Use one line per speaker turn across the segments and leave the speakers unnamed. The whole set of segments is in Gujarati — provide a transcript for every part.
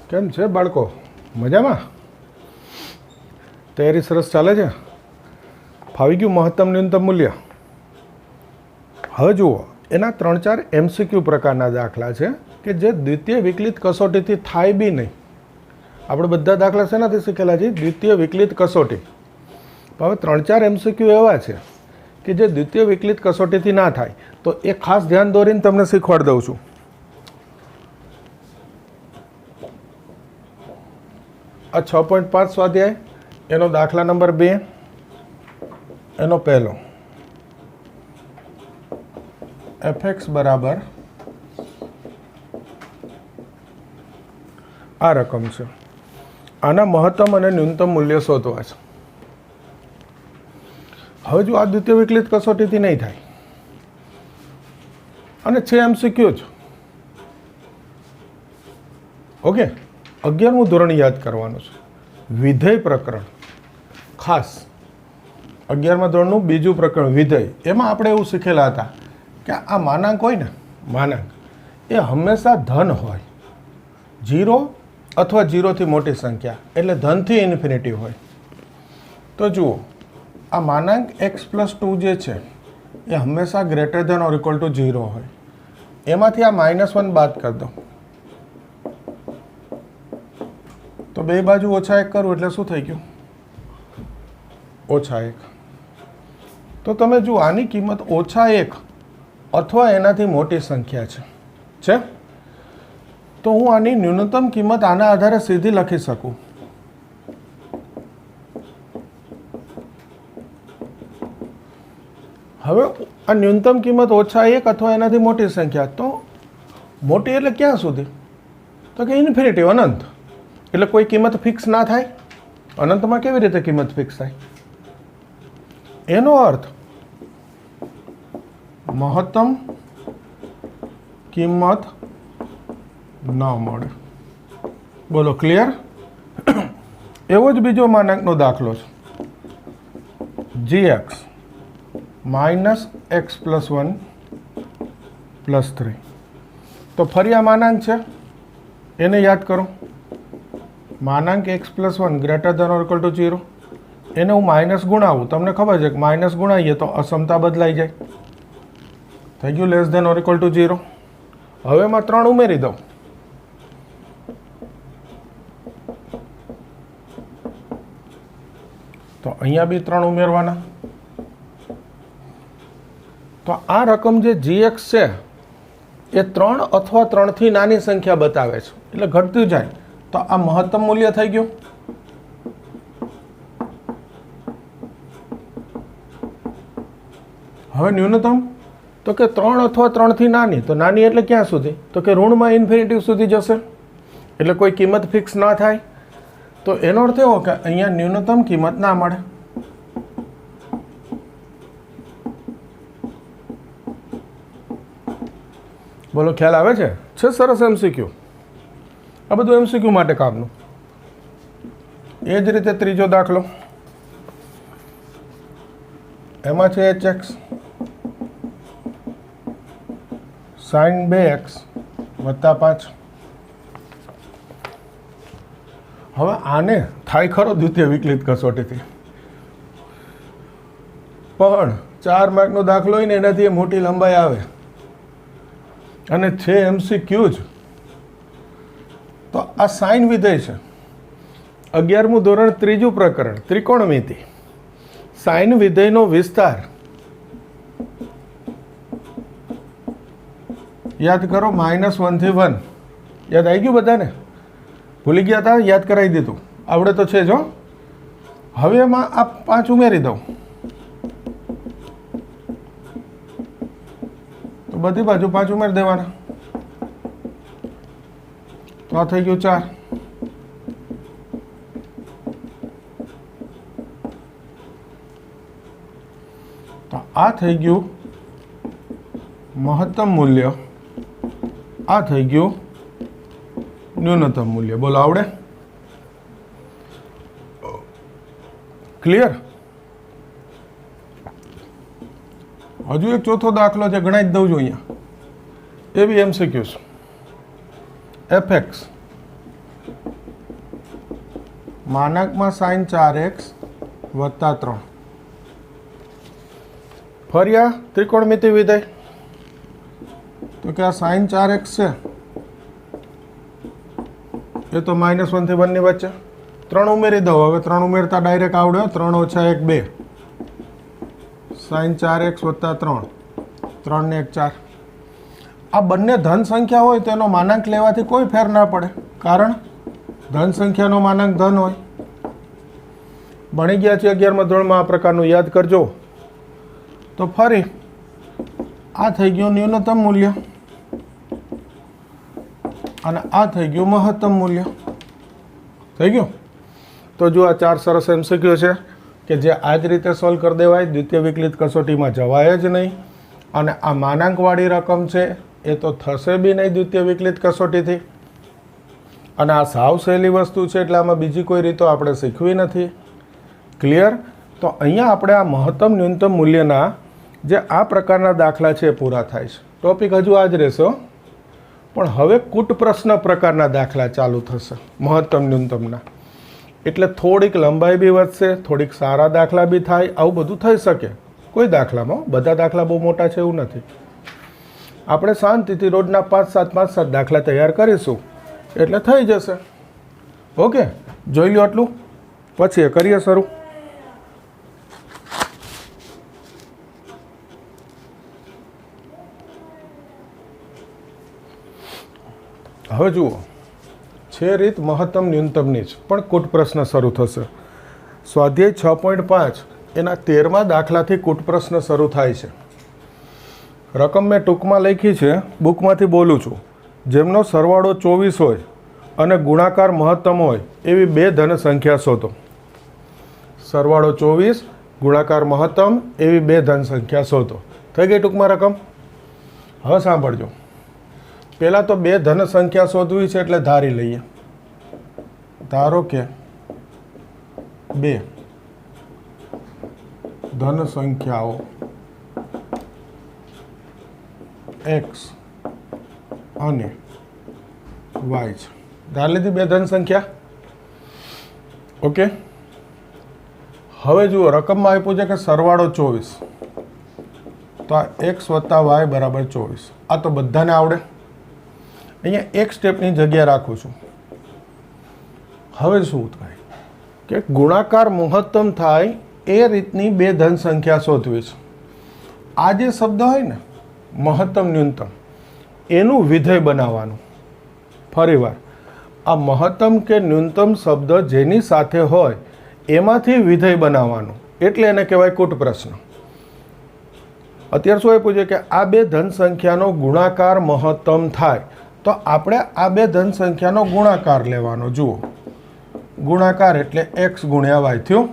કેમ છે બાળકો? મજામાં? તૈયારી સરસ ચાલે છે? ફાવી ગયું મહત્તમ ન્યૂનતમ મૂલ્ય? હવે જુઓ, એના 3-4 MCQ પ્રકારના દાખલા છે કે જે દ્વિતીય વિકલિત કસોટીથી થાય બી નહીં. આપણે બધા દાખલા શેનાથી શીખેલા છે? દ્વિતીય વિકલિત કસોટી. હવે 3-4 MCQ એવા છે કે જે દ્વિતીય વિકલિત કસોટીથી ના થાય, તો એ ખાસ ધ્યાન દોરીને તમને શીખવાડી દઉં છું. આ 6.5 સ્વાધ્યાય, એનો દાખલા નંબર 2, એનો પહેલો fx બરાબર આ રકમ છે. આના મહત્તમ અને ન્યૂનતમ મૂલ્ય શોધવા છે. હવે જો આ દ્વિતીય વિકલિત કસોટીથી નહીં થાય અને છે MCQ જ. ઓકે, 11મું ધોરણ યાદ કરવાનું છે. વિધેય પ્રકરણ, ખાસ 11મા ધોરણનું બીજું પ્રકરણ વિધેય. એમાં આપણે એવું શીખેલા હતા કે આ માનાંક હોય ને, માનાંક એ હંમેશા ધન હોય. 0 અથવા 0થી મોટી સંખ્યા એટલે ધનથી ઇન્ફિનિટી હોય. તો જુઓ, આ માનાંક x+2 જે છે એ હંમેશા greater than or equal to 0 હોય. એમાંથી આ -1 બાદ કરી દો તો બે બાજુ -1 કરું એટલે શું થઈ ગયું? -1. તો તમે જુઓ, આની કિંમત -1 અથવા એનાથી મોટી સંખ્યા છે. તો હું આની ન્યૂનતમ કિંમત આના આધારે સીધી લખી શકું. હવે આ ન્યૂનતમ કિંમત -1 અથવા એનાથી મોટી સંખ્યા, તો મોટી એટલે ક્યાં સુધી? તો કે ઇન્ફિનિટી, અનંત. એટલે કોઈ કિંમત ફિક્સ ના થાય. અનંતમાં કેવી રીતે કિંમત ફિક્સ થાય? એનો અર્થ મહત્તમ કિંમત ન મળે. બોલો, ક્લિયર? એવો જ બીજો માનાંકનો દાખલો છે. gx -x+1 +3. તો ફરી આ માનાંક છે, એને યાદ કરો. માનાંક x+1 greater than or equal to 0. એને હું માઇનસ ગુણાવું. તમને ખબર છે કે માઇનસ ગુણાવીએ તો અસમતા બદલાઈ જાય. થઈ ગયું less than or equal to 0. હવે એમાં 3 ઉમેરી દઉં. તો અહીંયા બી 3 ઉમેરવાના. તો આ રકમ જે gx છે એ 3 અથવા 3થી નાની સંખ્યા બતાવે છે, એટલે ઘટતું જાય. તો આ મહત્તમ મૂલ્ય થઈ ગયું. હવે ન્યૂનતમ, તો કે 3 અથવા 3થી નાની. તો નાની એટલે ક્યાં સુધી? તો કે ઋણમાં ઇન્ફિનિટી સુધી જશે, એટલે કોઈ કિંમત ફિક્સ ના થાય. તો એનો અર્થ એવો કે અહીંયા ન્યૂનતમ કિંમત ના મળે. બોલો, ખ્યાલ આવે છે? સરસ MCQ. આ બધું MCQ માટે કામનું. એ જ રીતે ત્રીજો દાખલો, એમાં છે hx sin 2x + 5. હવે આને થાય ખરો દ્વિતીય વિકલિત કસોટીથી, પણ 4 માર્કનો દાખલો હોય ને એનાથી મોટી લંબાઈ આવે અને છે MCQ જ. તો આ સાઇન વિધેય છે. 11મું ધોરણ ત્રીજું પ્રકરણ ત્રિકોણમિતિ. સાઇન વિધેયનો વિસ્તાર યાદ કરો. -1 થી 1. યાદ આવી ગયું બધાને? ભૂલી ગયા હતા? યાદ કરાવી દીધું. આવડે તો છે જો. હવે એમાં આ 5 ઉમેરી દઉં તો બધી બાજુ 5 ઉમેરી દેવાના. તો આ થઈ ગયું 4. તો આ થઈ ગયું મહત્તમ મૂલ્ય, આ થઈ ગયું ન્યૂનતમ મૂલ્ય. બોલો, આવડે? ક્લિયર? હજુ એક ચોથો દાખલો છે, ગણાવી દઉં છું અહીંયા. એ બી MCQ છે. fx માનાંકમાં sin 4x વત્તા 3. ફરી આ ત્રિકોણમિતિ વિધેય, તો કે આ sin 4x છે એ તો -1 થી 1 ની વચ્ચે 3 ઉમેરી દો. હવે 3 ઉમેરતા ડાયરેક્ટ આવડ્યો. 3 ઓછા 1 2 sin 4x વત્તા 3, 3 ને 1 4. આ બંને ધન સંખ્યા હોય તેનો માનાંક લેવાથી કોઈ ફેર ના પડે, કારણ ધન સંખ્યાનો માનાંક ધન હોય. ભણી ગયા છે 11મા ધોરણમાં, આ પ્રકારનું યાદ કરજો. તો ફરી આ થઈ ગયું ન્યૂનતમ મૂલ્ય અને આ થઈ ગયું મહત્તમ મૂલ્ય. થઈ ગયું. તો જો આ 4 સરસ MCQ છે કે જે આ જ રીતે સોલ્વ કરી દેવાય, દ્વિતીય વિકલિત કસોટીમાં જવાય જ નહીં. અને આ માનાંકવાળી રકમ છે એ તો થશે બી નહીં દ્વિતીય વિકલિત કસોટીથી. અને આ સાવ સહેલી વસ્તુ છે એટલે આમાં બીજી કોઈ રીતો આપણે શીખવી નથી. ક્લિયર? તો અહીંયા આપણે આ મહત્તમ ન્યૂનતમ મૂલ્યના જે આ પ્રકારના દાખલા છે એ પૂરા થાય છે. ટોપિક હજુ આ જ રહેશે, પણ હવે કૂટ પ્રશ્ન પ્રકારના દાખલા ચાલુ થશે મહત્તમ ન્યૂનતમના. એટલે થોડીક લંબાઈ બી વધશે, થોડીક સારા દાખલા બી થાય. આવું બધું થઈ શકે કોઈ દાખલામાં. બધા દાખલા બહુ મોટા છે એવું નથી. આપણે શાંતિથી રોજના 5-7 દાખલા તૈયાર કરીશું એટલે થઈ જશે. ઓકે, જોઈ લો આટલું, પછી કરીએ શરૂ. હવે જુઓ, છે રીત મહત્તમ ન્યૂનતમની જ, પણ કૂટ પ્રશ્ન શરૂ થશે. સ્વાધ્યાય 6.5 એના 13મા દાખલાથી કૂટ પ્રશ્ન શરૂ થાય છે. રકમ મેં ટૂંકમાં લખી છે, બુકમાંથી બોલું છું. જેમનો સરવાળો 24 હોય અને ગુણાકાર મહત્તમ હોય એવી બે ધન સંખ્યા શોધો. સરવાળો 24, ગુણાકાર મહત્તમ એવી બે ધન સંખ્યા શોધો. થઈ ગઈ ટૂંકમાં રકમ. હવે સાંભળજો, પહેલાં તો બે ધન સંખ્યા શોધવી છે એટલે ધારી લઈએ. ધારો કે બે ધન સંખ્યાઓ x અને y છે. ધાર લીધી બે ધન સંખ્યા. ઓકે, હવે જુઓ, રકમમાં આપ્યું છે કે સરવાળો 24, તો આ x વત્તા y બરાબર 24. આ તો બધાને આવડે. અહીંયા એક સ્ટેપની જગ્યા રાખું છું. હવે શું થાય કે ગુણાકાર મહત્તમ થાય એ રીતની બે ધન સંખ્યા શોધવી છે. આ જે શબ્દ હોય ને મહત્તમ ન્યૂનતમ, એનું વિધેય બનાવવાનું. ફરીવાર, આ મહત્તમ કે ન્યૂનતમ શબ્દ જેની સાથે હોય એમાંથી વિધેય બનાવવાનું, એટલે એને કહેવાય કૂટ પ્રશ્ન. અત્યારે શું આપ્યું છે કે આ બે ધન સંખ્યાનો ગુણાકાર મહત્તમ થાય, તો આપણે આ બે ધન સંખ્યાનો ગુણાકાર લેવાનો. જુઓ, ગુણાકાર એટલે x ગુણ્યા y થયું.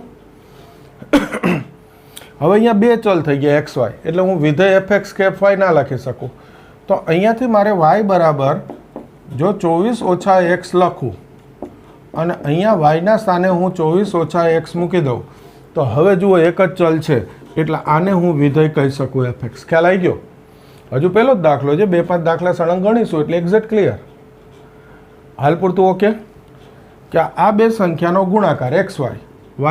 હવે અહીંયા બે ચલ થઈ ગયા x y, એટલે હું વિધેય fx કે fy ના લખી શકું. તો અહીંયાથી મારે y બરાબર જો 24 ઓછા x લખું અને અહીંયા yના સ્થાને હું 24 ઓછા x મૂકી દઉં, તો હવે જુઓ એક જ ચલ છે એટલે આને હું વિધેય કહી શકું fx. ખ્યાલ આવી ગયો? હજુ પહેલો જ દાખલો છે, 2-5 દાખલા સળંગ ગણીશું એટલે એક્ઝેક્ટ ક્લિયર. હાલ પૂરતું ઓકે કે આ બે સંખ્યાનો ગુણાકાર x y,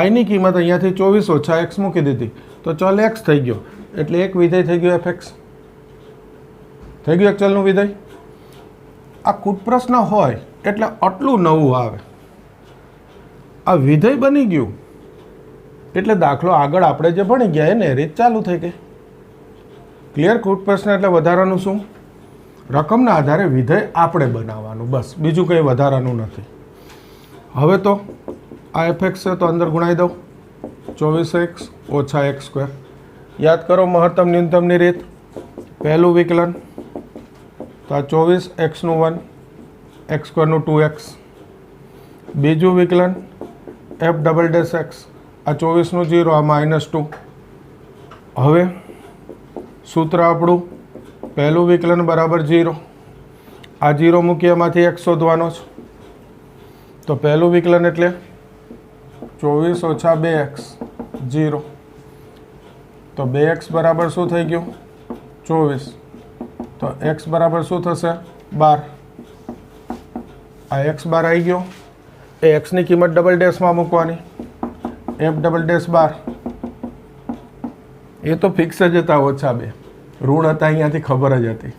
yની કિંમત અહીંયાથી 24 ઓછા x મૂકી દીધી તો ચલ x થઈ ગયો, એટલે એક વિધેય થઈ ગયો fx. થઈ ગયું એક ચલનું વિધેય. આ કૂટ પ્રશ્ન હોય એટલે આટલું નવું આવે. આ વિધેય બની ગયું એટલે દાખલો આગળ આપણે જે ભણી ગયા એને રીત ચાલુ થઈ ગઈ. ક્લિયર? કૂટ પ્રશ્ન એટલે વધારાનું શું? રકમના આધારે વિધેય આપણે બનાવવાનું, બસ, બીજું કંઈ વધારાનું નથી. હવે તો આ fx છે તો અંદર ગુણાઈ દઉં, 24x ઓછા x સ્ક્વેર. યાદ કરો મહત્તમ ન્યૂનતમની રીત. પહેલું વિકલન તો આ 24x નું 1, x સ્ક્વેરનું 2x. બીજું વિકલન f ડબલ ડેશ x, આ 24નું 0, આ -2. હવે સૂત્ર આપણું પહેલું વિકલન બરાબર 0, આ 0 મૂકી એમાંથી x શોધવાનો છે. તો પહેલું વિકલન એટલે 24 ઓછા 2x 0. તો 2x બરાબર શું થઈ ગયું? 24. તો x બરાબર શું થશે? 12. આ x બાર આવી ગયો. એ એક્સની કિંમત ડબલ ડેશમાં મૂકવાની, એફ ડબલ ડેશ 12, એ તો ફિક્સ જ હતા -2 ઋણ હતા, અહીંયાથી ખબર જ હતી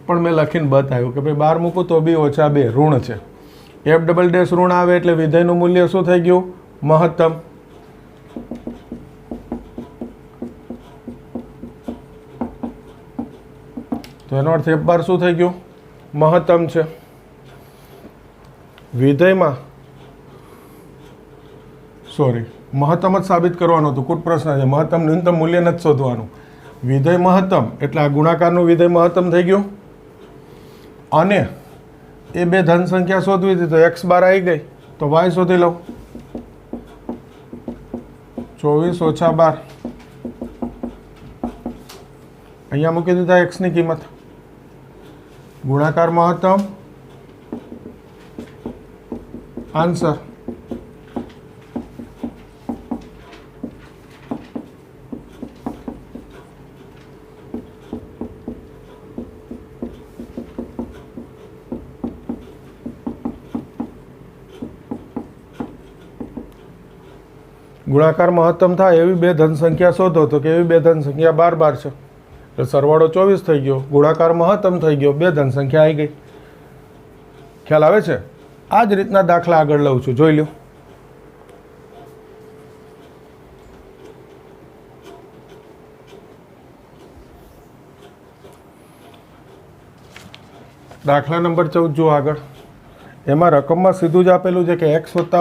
પણ મેં લખીને બતાવ્યું કે ભાઈ 12 મૂકું તો બી -2 ઋણ છે. એફ ડબલ ડેશ ઋણ આવે એટલે વિધેયનું મૂલ્ય શું થઈ ગયું? મહત્તમ. તો એનો અર્થ F12 શું થઈ ગયું? મહત્તમ છે. વિધેયમાં મહત્તમ જ સાબિત કરવાનું હતું, કુટ પ્રશ્ન છે, મહત્તમ ન્યૂનતમ મૂલ્ય નથી શોધવાનું. વિધેય મહત્તમ એટલે આ ગુણાકારનું વિધેય મહત્તમ થઈ ગયું. અને એ બે ધન સંખ્યા શોધવી હતી તો x12 આવી ગઈ, તો y શોધી લઉં. 24 - 12 અહીંયા મૂકી દીધા x ની કિંમત. ગુણાકાર મહત્તમ, આન્સર. ગુણાકાર મહત્તમ થાય એવી બે ધન સંખ્યા શોધો, તો કેવી બે ધન સંખ્યા? 12 છે એટલે સરવાળો 24 થઈ ગયો, ગુણાકાર મહત્તમ થઈ ગયો, બે ધન સંખ્યા આવી ગઈ. ખ્યાલ આવે છે? આ જ રીતના દાખલા આગળ લઉં છું, જોઈ લો. દાખલા નંબર 14 જો આગળ. એમાં રકમમાં સીધું જ આપેલું છે કે x વત્તા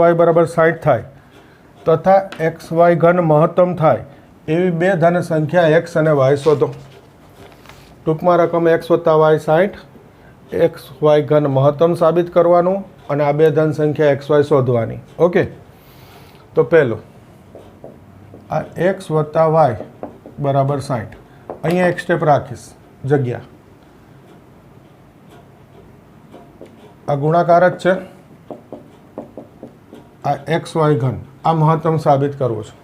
y બરાબર 60 થાય તથા xy ઘન મહત્તમ થાય એવી બે ધન સંખ્યા x અને y શોધો. ટૂંકમાં રકમ x વત્તા y 60, xy ઘન મહત્તમ સાબિત કરવાનું અને આ બે ધન સંખ્યા xy શોધવાની. ઓકે, તો પહેલો આ x વત્તા y બરાબર 60, અહીંયા એક સ્ટેપ રાખીશ, જગ્યા. આ ગુણાકાર જ છે, આ xy ઘન, આ મહત્તમ સાબિત કરવું છે.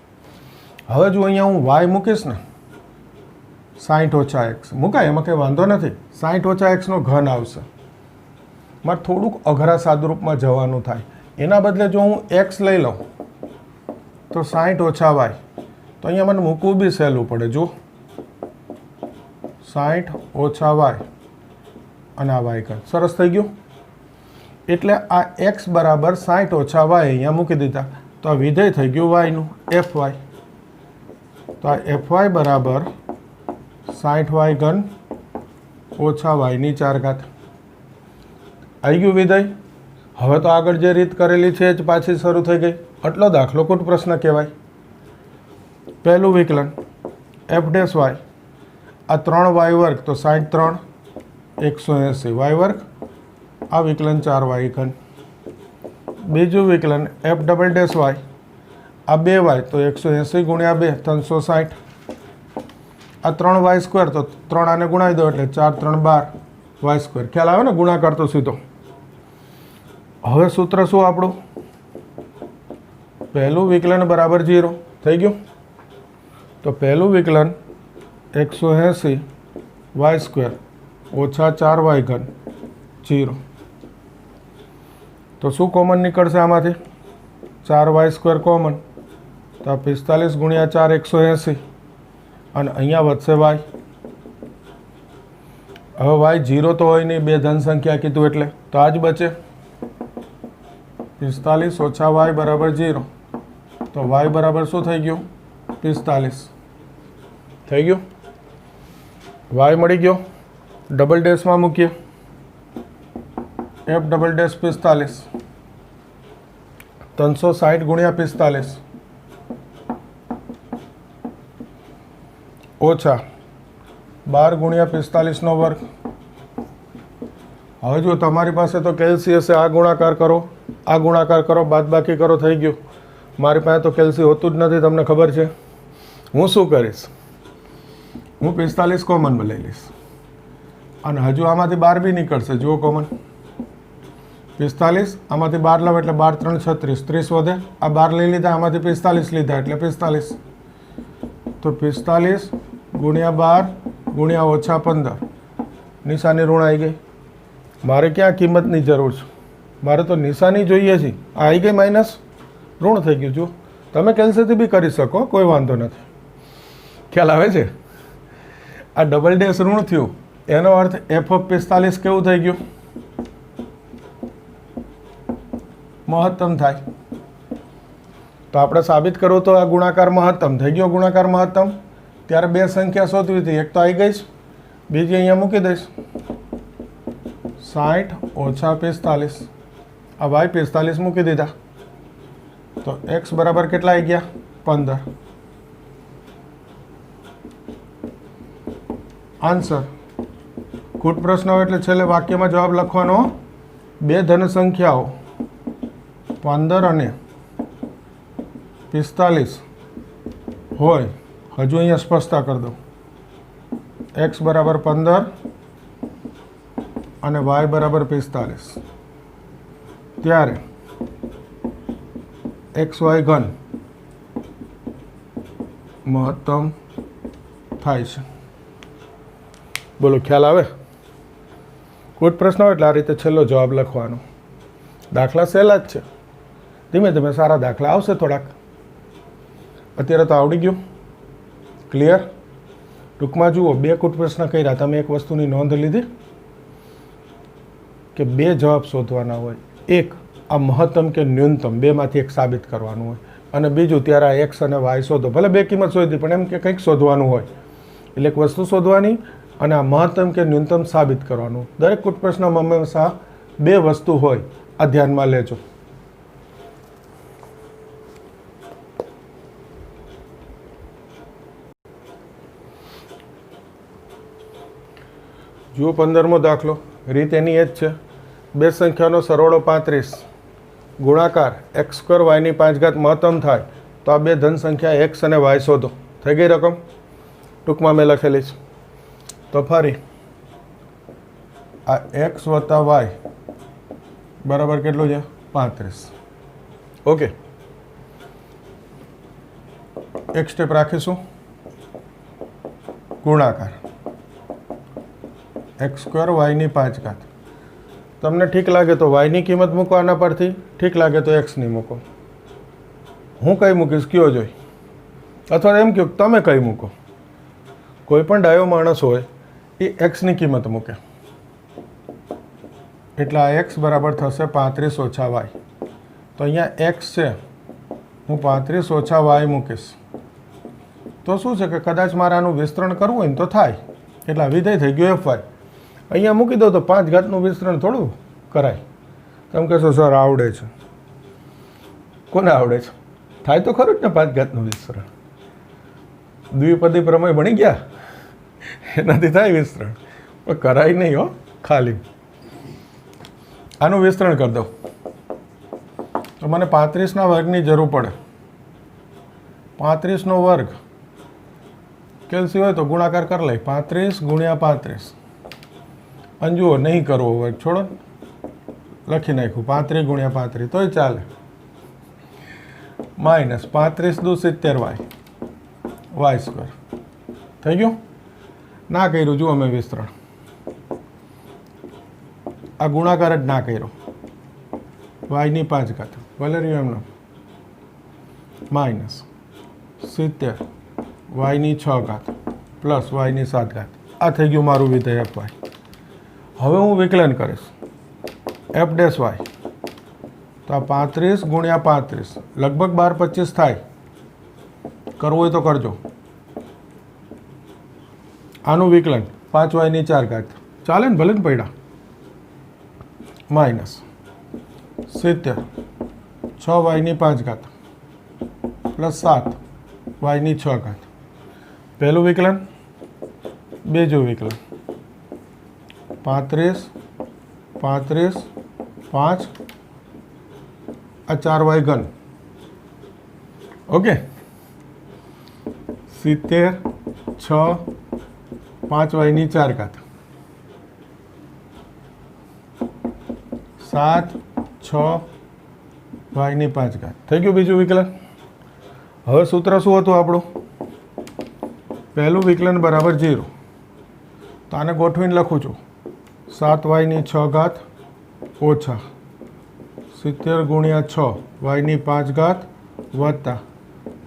હવે જો અહીંયા હું y મૂકીશ ને, 60 - x મુકાય, એમાં કંઈ વાંધો નથી. 60 - x નો ઘન આવશે. મારે થોડુંક અઘરા સાદુરૂપમાં જવાનું થાય. એના બદલે જો હું x લઈ લઉં તો 60 - y, તો અહીંયા મને મૂકવું બી સહેલું પડે. જો 60 - y અને આ y ઘન, સરસ થઈ ગયું. એટલે આ x બરાબર 60 - y અહીંયા મૂકી દીધા, તો આ વિધેય થઈ ગયું y નું, fy. તો આ fy બરાબર 60y ઘન ઓછા y ની 4 ઘાત. આવી ગયું વિધેય. હવે તો આગળ જે રીત કરેલી છે જ પાછી શરૂ થઈ ગઈ. આટલો દાખલો કુટ પ્રશ્ન કહેવાય. પહેલું વિકલન f ડેશ y, આ 3y વર્ગ તો 63 180 y વર્ગ, આ વિકલન 4y ઘન. બીજું વિકલન f ડબલ ડેશ y, આ 2y તો 180 ગુણ્યા 2 360, આ 3y સ્ક્વેર તો 3 આને ગુણાવી દો એટલે 4 3 12 y સ્ક્વેર. ખ્યાલ આવે ને? ગુણાકાર તો સીધો. હવે સૂત્ર શું આપણું? પહેલું વિકલન બરાબર 0 થઈ ગયું. તો પહેલું વિકલન 180 y સ્ક્વેર ઓછા 4y ઘન 0. તો શું કોમન નીકળશે આમાંથી? 4y સ્ક્વેર કોમન, તો 45 ગુણ્યા 4 180 અને અહીંયા વધશે y. હવે y 0 તો હોય નહીં, બે ધન સંખ્યા કીધું એટલે, તો આ જ બચે. 45 ઓછા y બરાબર 0, તો y બરાબર શું થઈ ગયું? 45 થઈ ગયું. y મળી ગયો. ડબલ ડેશમાં મૂકીએ, f ડબલ ડેશ 45, 360 ગુણ્યા 45 ઓછા 12 ગુણ્યા 45 નો વર્ગ. હવે જો તમારી પાસે તો કેલ્સી હશે, આ ગુણાકાર કરો, આ ગુણાકાર કરો, બાદબાકી કરો, થઈ ગયું. મારી પાસે તો કેલ્સી હોતું જ નથી, તમને ખબર છે. હું શું કરીશ? હું 45 કોમન લઈ લઈશ અને હજુ આમાંથી 12 બી નીકળશે. જુઓ કોમન 45, આમાંથી 12 લઉં એટલે 12 3 36, 30 વધે. આ 12 લઈ લીધા, આમાંથી 45 લીધા એટલે 45. તો 45 ગુણ્યા 12 ગુણ્યા ઓછા 15, નિશાની ઋણ આવી ગઈ. મારે ક્યાં કિંમતની જરૂર છે? મારે તો નિશાની જોઈએ છે. આ આવી ગઈ માઇનસ, ઋણ થઈ ગયું. જો તમે કેન્સલથી બી કરી શકો, કોઈ વાંધો નથી. ખ્યાલ આવે છે? આ ડબલ ડેશ ઋણ થયું એનો અર્થ એફ ઓફ 45 કેવું થઈ ગયું? મહત્તમ થાય. તો આપણે સાબિત કરવું તો આ ગુણાકાર મહત્તમ થઈ ગયો. ગુણાકાર મહત્તમ ત્યારે બે સંખ્યા શોધવી હતી. એક તો આવી ગઈ, બીજી અહીંયા મૂકી દઈશ. 60 ઓછા 45. આ વાય 45 મૂકી દીધા તો એક્સ બરાબર કેટલા આવી ગયા? 15. આન્સર. કૂટ પ્રશ્ન હોય એટલે છેલ્લે વાક્યમાં જવાબ લખવાનો. બે ધન સંખ્યાઓ 15 અને 45 હોય. હજુ અહીંયા સ્પષ્ટતા કરી દો. એક્સ બરાબર 15 અને વાય બરાબર 45 ત્યારે એક્સ વાય ઘન મહત્તમ થાય છે. બોલો, ખ્યાલ આવે? કૂટ પ્રશ્ન હોય એટલે આ રીતે છેલ્લો જવાબ લખવાનો. દાખલા સહેલા જ છે. ધીમે ધીમે સારા દાખલા આવશે થોડાક. અત્યારે તો આવડી ગયું. ક્લિયર? ટૂંકમાં જુઓ, બે કૂટ પ્રશ્ન કર્યા. તમે એક વસ્તુની નોંધ લીધી કે બે જવાબ શોધવાના હોય. એક આ મહત્તમ કે ન્યૂનતમ બેમાંથી એક સાબિત કરવાનું હોય, અને બીજું ત્યારે આ એક્સ અને વાય શોધો. ભલે બે કિંમત શોધી, પણ એમ કે કંઈક શોધવાનું હોય. એટલે એક વસ્તુ શોધવાની અને આ મહત્તમ કે ન્યૂનતમ સાબિત કરવાનું. દરેક કૂટ પ્રશ્નમાં હંમેશા બે વસ્તુ હોય. આ ધ્યાનમાં લેજો. જુઓ 15મો દાખલો. રીત એની એ જ છે. બે સંખ્યાનો સરવાળો 35 ગુણાકાર એક્સ સ્ક્વેર વાયની 5 ઘાત મહત્તમ થાય તો આ બે ધન સંખ્યા એક્સ અને વાય શોધો. થઈ ગઈ રકમ? ટૂંકમાં મેં લખેલી છે. તો ફરી આ એક્સ વત્તા વાય બરાબર કેટલું છે? 35. ઓકે, એક સ્ટેપ રાખીશું. ગુણાકાર એક્સ સ્ક્વેર વાયની 5 ઘાત. તમને ઠીક લાગે તો વાયની કિંમત મૂકો આના પરથી, ઠીક લાગે તો એક્સની મૂકો. હું કઈ મૂકીશ કયો જોઈ, અથવા એમ કહ્યું તમે કઈ મૂકો. કોઈ પણ ડાયો માણસ હોય એ એક્સની કિંમત મૂકે. એટલે આ એક્સ બરાબર થશે 35 ઓછા વાય. તો અહીંયા એક્સ છે, હું 35 ઓછા વાય મૂકીશ તો શું છે કે કદાચ મારે આનું વિસ્તરણ કરવું હોય ને તો થાય. એટલે આ વિધેય થઈ ગયું એફ વાય. અહીંયા મૂકી દો તો 5 ઘાતનું વિસ્તરણ થોડું કરાય. તમે કહેશો સર આવડે છે. કોને આવડે છે? થાય તો ખરું જ ને 5 ઘાતનું વિસ્તરણ. દ્વિપદી પ્રમેય ભણી ગયા, એનાથી થાય વિસ્તરણ, પણ કરાય નહીં હો. ખાલી આનું વિસ્તરણ કરી દો તો મને 35ના વર્ગની જરૂર પડે. 35નો વર્ગ કેલ્સી હોય તો ગુણાકાર કરી લઈ. 35 ગુણ્યા 35. અને જુઓ, નહીં કરવો વર્ગ છોડો, લખી નાખ્યું 35 ગુણ્યા 35 તોય ચાલે. માઇનસ 35 દુ 70 વાય વાય સ્ક્વેર. થઈ ગયું? ના કર્યું જુઓ મેં વિસ્તરણ. આ ગુણાકાર જ ના કર્યો. વાયની 5 ઘાત ભલે રહ્યું એમનો. માઇનસ 70 વાયની 6 ઘાત પ્લસ વાયની 7 ઘાત. આ થઈ ગયું મારું વિધેય એફ વાય. હવે હું વિકલન કરીશ એફ ડેશ વાય. તો આ 35 ગુણ્યા 35 લગભગ 12-25 થાય. કરવું હોય તો કરજો. આનું વિકલન 5 વાયની 4 ઘાત ચાલે ને? ભલે ને પડ્યા. માઇનસ 70 6 વાયની 5 ઘાત પ્લસ 7 વાયની 6 ઘાત. પહેલું વિકલન, બીજું વિકલન. 35 35 5 આ 4 વાય ઘન. ઓકે, 70 6 5 વાયની 4 ઘાત 7 6 વાયની 5 ઘાત. થઈ ગયું બીજું વિકલન. હવે સૂત્ર શું હતું આપણું? પહેલું વિકલન બરાબર 0. તો આને ગોઠવીને લખું છું 7 વાયની 6 ઘાત ઓછા 70 ગુણ્યા 6 વાયની 5 ઘાત વત્તા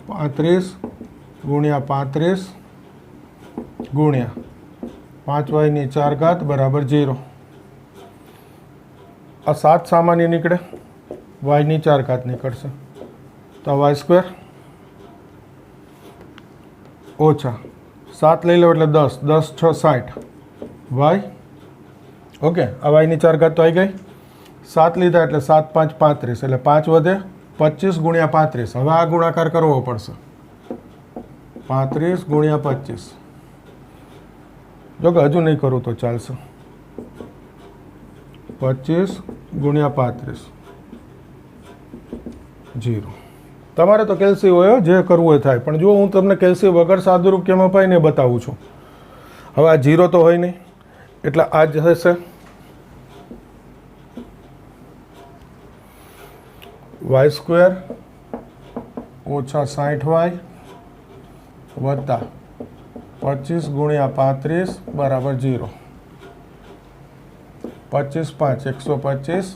35 ગુણ્યા 35 ગુણ્યા 5 વાયની 4 ઘાત બરાબર 0. આ 7 સામાન્ય નીકળે, વાયની 4 ઘાત નીકળશે, તો વાય સ્ક્વેર ઓછા 7 લઈ લો એટલે 10, 10 6 60 વાય. ઓકે, આ વાયની 4 ઘાત તો આવી ગઈ. 7 લીધા એટલે 7 5 35, એટલે 5 વધે 25 ગુણ્યા 35. હવે આ ગુણાકાર કરવો પડશે, 35 ગુણ્યા 25. જો કે હજુ નહીં કરું તો ચાલશે. 25 ગુણ્યા 35 0. તમારે તો કેલ્સી હોય, જે કરવું હોય થાય. પણ જો હું તમને કેલ્સી વગર સાદુરૂપ કેમ અપાય ને બતાવું છું. હવે આ 0 તો હોય નહીં, એટલે આ જ હશે વાય સ્ક્વેર ઓછા 60y વત્તા 25 ગુણ્યા 35 બરાબર 0. 25 5 125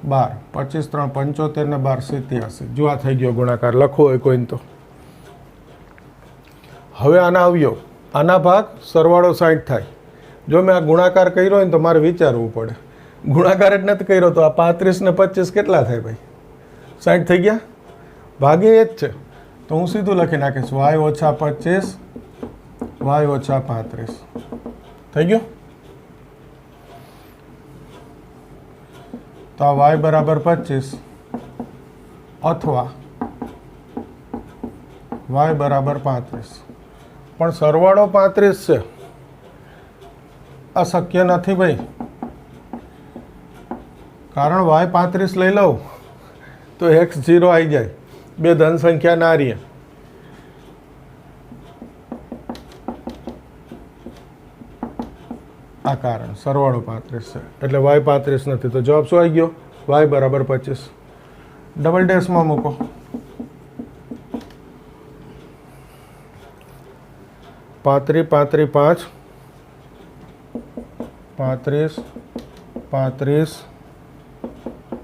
12, 25 3 75 ને 12 87. જો આ થઈ ગયો ગુણાકાર, લખો હોય કોઈને તો. હવે આના આવ્યો, આના ભાગ સરવાળો 60 થાય. જો મેં આ ગુણાકાર કર્યો હોય ને તો મારે વિચારવું પડે. ગુણાકાર જ નથી કર્યો તો આ 35 ને 25 કેટલા થાય ભાઈ? 60 થઈ ગયા. ભાગે એ જ છે, તો હું સીધું લખી નાખીશ વાય ઓછા 25 વાય ઓછા 35. થઈ ગયું. તો આ વાય બરાબર 25 અથવા વાય બરાબર 35. પણ સરવાળો 35 છે, આ શક્ય નથી ભાઈ. કારણ વાય 35 લઈ લઉં તો x 0 આવી જાય, બે ધન સંખ્યા ના રહે. આ કારણ સરવાળો 35 છે, એટલે વાય 35 નથી. તો જવાબ શું આવી ગયો? વાય બરાબર 25. ડબલ ડેશમાં મૂકો. પાંત્રીસ 35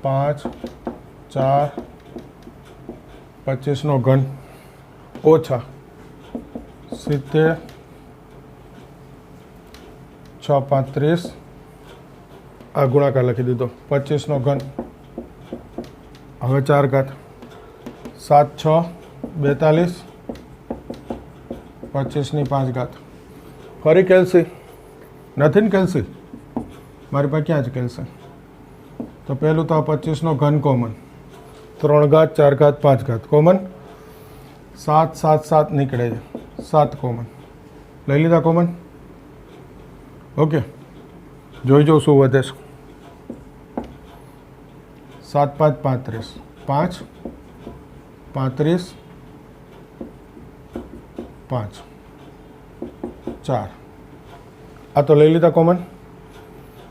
5 4 25 નો ઘન ઓછા 70 6 35. આ ગુણાકાર લખી દીધો. 25 નો ઘન, હવે 4 ઘાત 7 6 42 25 ની 5 ઘાત. ફરી કેલ્સી નથી ને? કેલ્સી મારી પાસે ક્યાં છે કેલ્સી? તો પહેલું તો આ 25 નો ઘન કોમન, 3 ઘાત 4 ઘાત 5 ઘાત કોમન, 7 7 7 નીકળે છે, 7 કોમન લઈ લીધા કોમન. ઓકે, જોઈ જો શું વધે છે. 7 5 35 5 35 5 4. આ તો લઈ લીધા કોમન.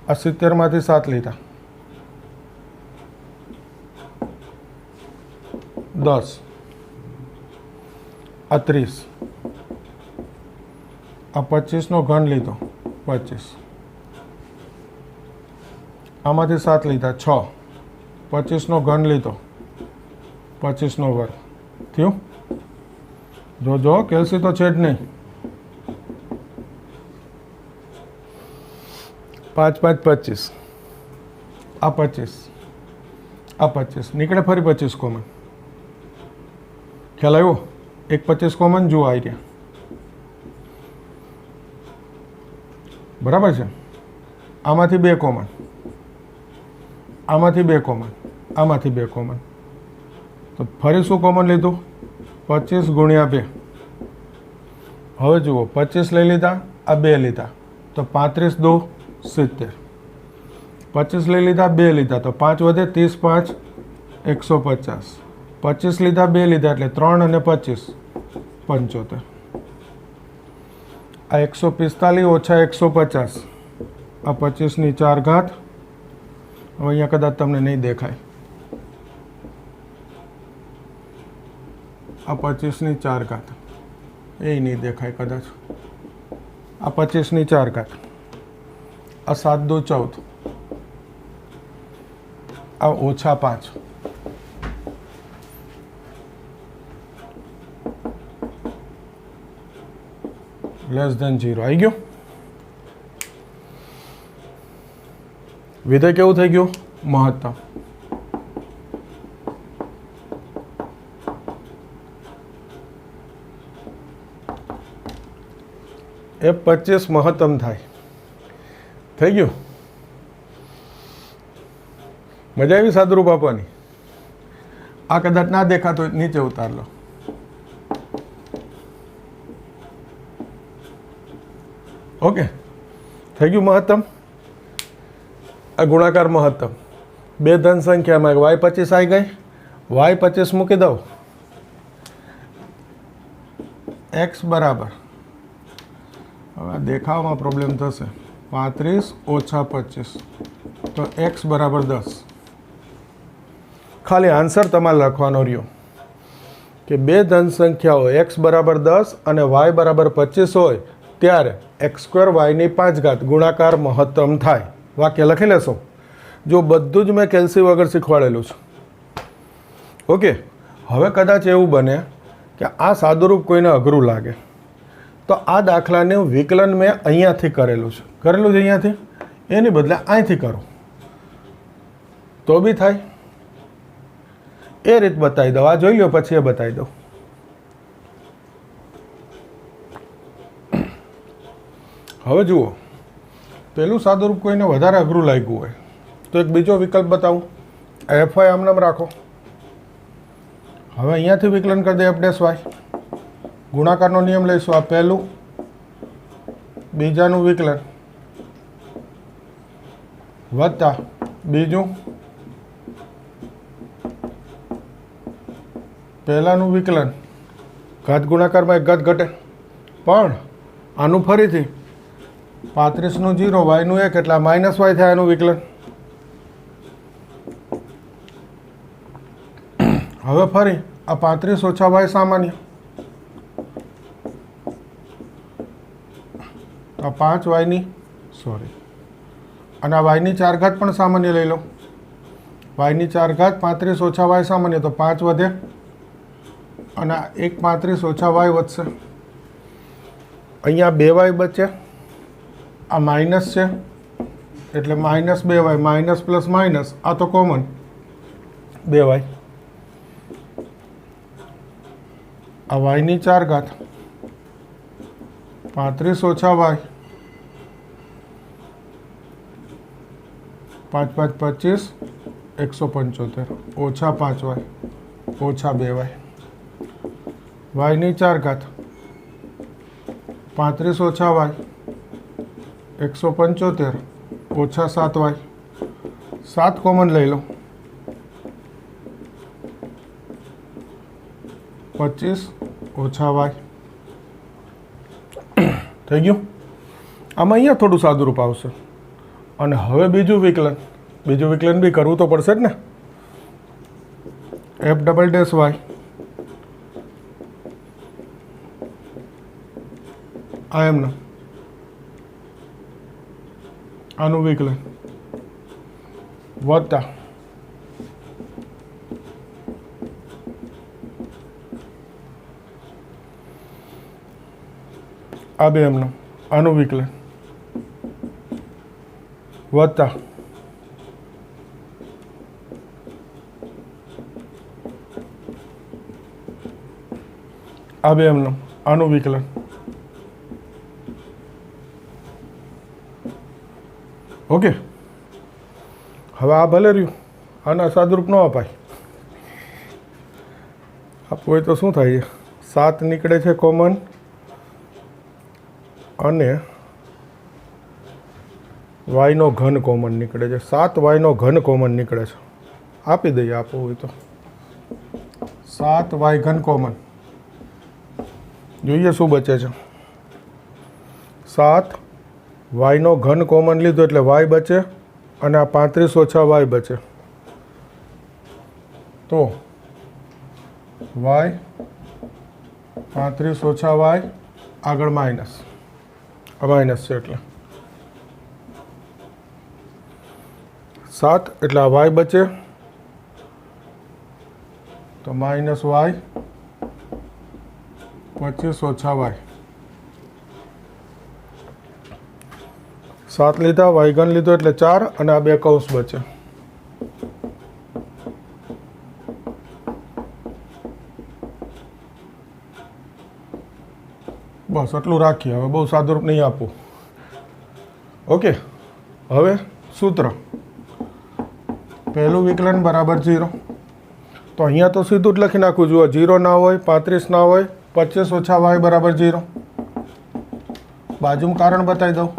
આ 70 માંથી 7 લીધા, 10. આ 30. આ 25 નો ઘન લીધો, 25. આમાંથી 7 લીધા, 6. 25 નો ઘન લીધો, 25 નો વર્ગ થયું. જો કેલ્સી તો છે જ નહીં. 5 5 25. આ 25 આ 25 નીકળે, ફરી 25 કોમન. ખ્યાલ આવ્યો? એક 25 કોમન જુઓ આવી ગયા, બરાબર છે. આમાંથી 2 કોમન, આમાંથી 2 કોમન, આમાંથી 2 કોમન. તો ફરી શું કોમન લીધું? 25 ગુણ્યા 2. હવે જુઓ 25 લઈ લીધા, આ 2 લીધા, તો 35 2 70. 25 લઈ લીધા, 2 લીધા, તો 5 વધે 30 5 150. 25 લીધા, 2 લીધા, એટલે 3 અને 25 75. આ 145 ઓછા 150. આ 25 ની 4 ઘાત. હવે અહીંયા કદાચ તમને નહીં દેખાય. આ 25 ની 4 ઘાત એ નહીં દેખાય કદાચ. આ 25 ની 4 ઘાત. આ 7 2 14. આ ઓછા 5. લેસ ધેન 0 આવી ગયું. વિધેય કેવું થઈ ગયું? મહત્તમ. F25 મહત્તમ થાય. થઈ ગયું. મજા આવી સાદુરૂપ આપવાની? આ કદાચ ના દેખાતો હોય નીચે ઉતાર લો. ઓકે, થઈ ગયું મહત્તમ. આ ગુણાકાર મહત્તમ. બે ધન સંખ્યામાં y25 આવી ગઈ. y25 મૂકી દઉં. x બરાબર, હવે દેખાવામાં પ્રોબ્લેમ થશે, 35 ઓછા 25, તો x બરાબર 10. ખાલી આન્સર તમારે લખવાનો રહ્યો કે બે ધન સંખ્યાઓ x બરાબર 10 અને y બરાબર 25 હોય ત્યારે x² y ની 5 ગુણાકાર મહત્તમ થાય. વાક્ય લખી લેશો. જો બધું જ મેં કેલ્સી વગર શીખવાડેલું છે. ઓકે, હવે કદાચ એવું બને કે આ સાદુરૂપ કોઈને અઘરું લાગે તો આ દાખલાનું વિકલન મેં અહીંયાથી કરેલું છે અહીંયાથી, એની બદલે અહીંથી કરો તો બી થાય. એ રીત બતાવી દઉં. આ જોઈ લો પછી એ બતાવી દઉં. હવે જુઓ, પેલું સાદુરૂપ કોઈને વધારે અઘરું લાગ્યું હોય તો એક બીજો વિકલ્પ બતાવું. fy આમનામ રાખો. હવે અહીંયાથી વિકલન કરી દે f'. ગુણાકારનો નિયમ લઈશું. આ પહેલું, બીજાનું વિકલન વત્તા બીજું, પહેલાનું વિકલન. ઘાત ગુણાકારમાં એક ઘાત ઘટે, પણ આનું ફરીથી 35નું 0, વાયનું 1 એટલે માઇનસ વાય થાય એનું વિકલન. હવે ફરી આ 35 ઓછા વાય સામાન્ય, તો 5 વાયની અને આ વાયની 4 ઘાત પણ સામાન્ય લઈ લો. વાયની 4 ઘાત 35 ઓછા વાય સામાન્ય, તો 5 વધે અને એક 35 ઓછા વાય વધશે. અહીંયા 2 વાય બચે, આ માઇનસ છે એટલે minus 2 Y, minus plus minus, આ તો કોમન 2 વાય. આ વાયની 4 ઘાત 35 ઓછા વાય, 5 5 25, 175 ઓછા 5 વાય ઓછા 2 વાય. વાયની 4 ઘાત 35 ઓછા વાય, 175 ઓછા 7 વાય. 7 કોમન લઈ લો, 25 ઓછા વાય. થઈ ગયું. આમાં અહીંયા થોડું સાદુરૂપ આવશે. અને હવે બીજું વિકલન બી કરવું તો પડશે જ ને. f'' y આ એમનું આનું વિકલન વત્તા આ બે એમનું આનું વિકલન વત્તા આ બે એમનું આનું વિકલન. ઓકે, હવે આ ભલે રહ્યું, આના સાદુરૂપ ન અપાય. આપવું હોય તો શું થાય છે? 7 નીકળે છે કોમન અને વાયનો ઘન કોમન નીકળે છે. 7 વાયનો ઘન કોમન નીકળે છે. આપી દઈએ આપવું હોય તો. 7 વાય ઘન કોમન. જોઈએ શું બચે છે. 7 વાયનો ઘન કોમન લીધો એટલે વાય બચે અને આ 35 ઓછા વાય બચે, તો વાય 35 ઓછા વાય આગળ માઇનસ છે એટલે 7 એટલે આ વાય બચે તો માઇનસ વાય 25 ઓછા વાય 7 લીધા, વાય ઘન લીધો એટલે 4 અને આ 2 કૌંસ બચે. બસ આટલું રાખીએ. હવે બહુ સાદુરૂપ નહીં આપવું. ઓકે, હવે સૂત્ર પહેલું વિકલન બરાબર 0. તો અહીંયા તો સીધું જ લખી નાખું. જુઓ 0 ના હોય, 35 ના હોય, 25 ઓછા વાય બરાબર 0. બાજુમાં કારણ બતાવી દઉં.